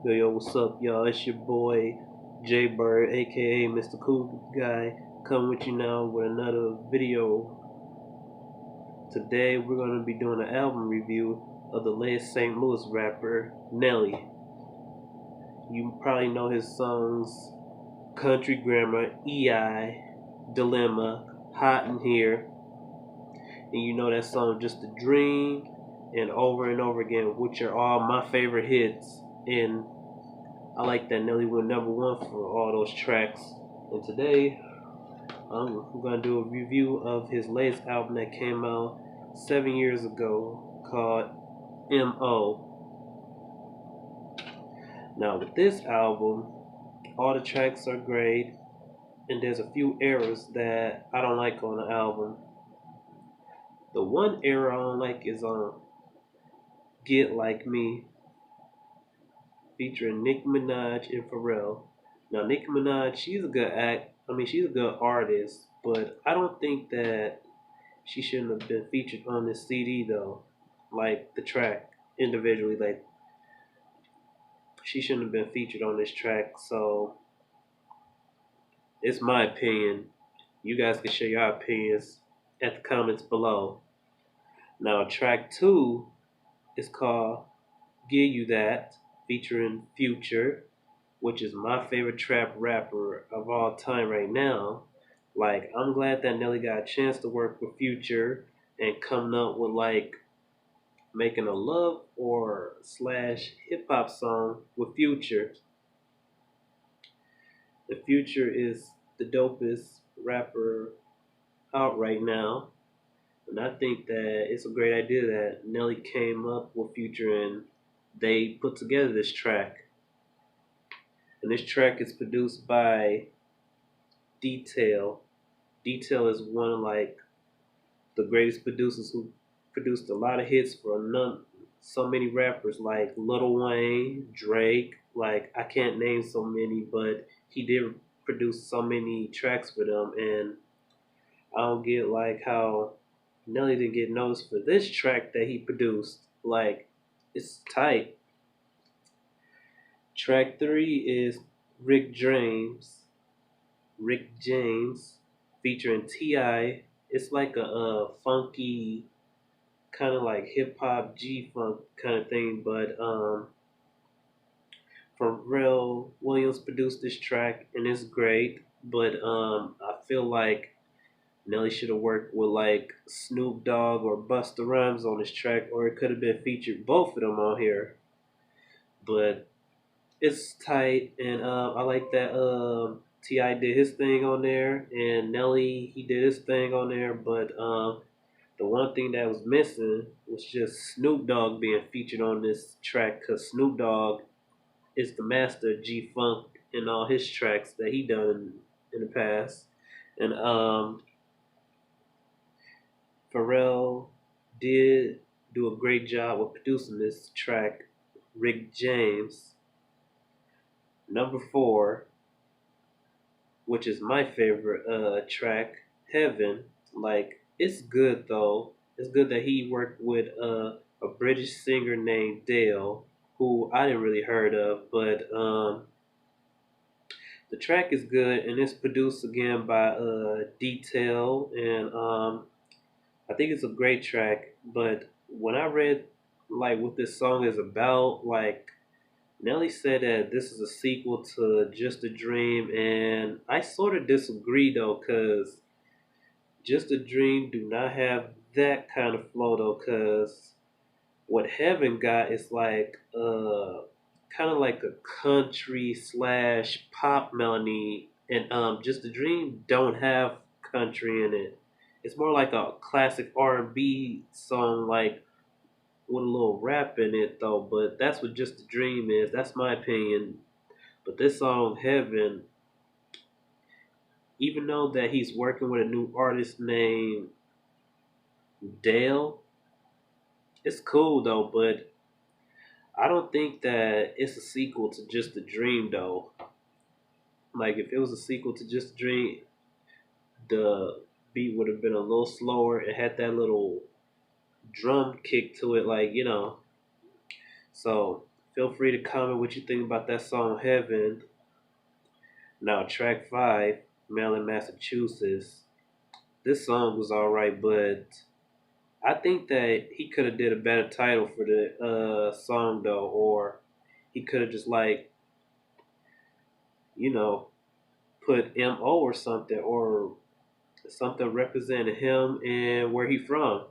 Yo, what's up, y'all? It's your boy J Bird, aka Mr. Cool Guy, coming with you now with another video. Today, we're gonna be doing an album review of the latest St. Louis rapper Nelly. You probably know his songs Country Grammar, EI, Dilemma, Hot in Here, and you know that song Just a Dream, and over again, which are all my favorite hits. And I like that Nelly went #1 for all those tracks. And today, I'm going to do a review of his latest album that came out 7 years ago called M.O. Now, with this album, all the tracks are great, and there's a few errors that I don't like on the album. The one error I don't like is on Get Like Me, featuring Nicki Minaj and Pharrell. Now, Nicki Minaj, she's a good she's a good artist, but I don't think that she shouldn't have been featured on this CD though. Like the track individually, like she shouldn't have been featured on this track. So it's my opinion. You guys can share your opinions at the comments below. Now, track two is called "Give You That," featuring Future, which is my favorite trap rapper of all time right now. Like, I'm glad that Nelly got a chance to work with Future and coming up with like making a love or slash hip hop song with Future. The Future is the dopest rapper out right now. And I think that it's a great idea that Nelly came up with Future and they put together this track. And this track is produced by Detail. Detail is one of like the greatest producers who produced a lot of hits for so many rappers like Lil Wayne, Drake. Like I can't name so many, but he did produce so many tracks for them, and I don't get like how Nelly didn't get noticed for this track that he produced. Like it's tight. Track three is Rick James, Rick James, featuring Ti. It's like a funky kind of like hip hop G funk kind of thing, but Pharrell Williams produced this track and it's great. But I feel like Nelly should have worked with like Snoop Dogg or Busta Rhymes on this track, or it could have been featured both of them on here. But it's tight, and I like that Ti did his thing on there, and Nelly he did his thing on there. But the one thing that was missing was just Snoop Dogg being featured on this track, because Snoop Dogg is the master of G Funk in all his tracks that he done in the past. And Pharrell did do a great job with producing this track, Rick James. Number four, which is my favorite track, Heaven. Like it's good though. It's good that he worked with a British singer named Dale, who I didn't really heard of, but the track is good and it's produced again by Detail, and I think it's a great track. But when I read like what this song is about, like Nelly said that this is a sequel to Just a Dream, and I sort of disagree though, cause Just a Dream do not have that kind of flow though, cause what Heaven got is like kind of like a country slash pop melody, and Just a Dream don't have country in it. It's more like a classic R&B song, like with a little rap in it though. But that's what Just a Dream is. That's my opinion. But this song Heaven, even though that he's working with a new artist named Dale, it's cool though. But I don't think that it's a sequel to Just a Dream though. Like if it was a sequel to Just a Dream, the beat would have been a little slower. It had that little drum kick to it, like. So Feel free to comment what you think about that song Heaven. Now track 5, Maryland, Massachusetts. This song was alright, but I think that he could have did a better title for the song though, or he could have just like, you know, put MO or something, or something representing him and where he from.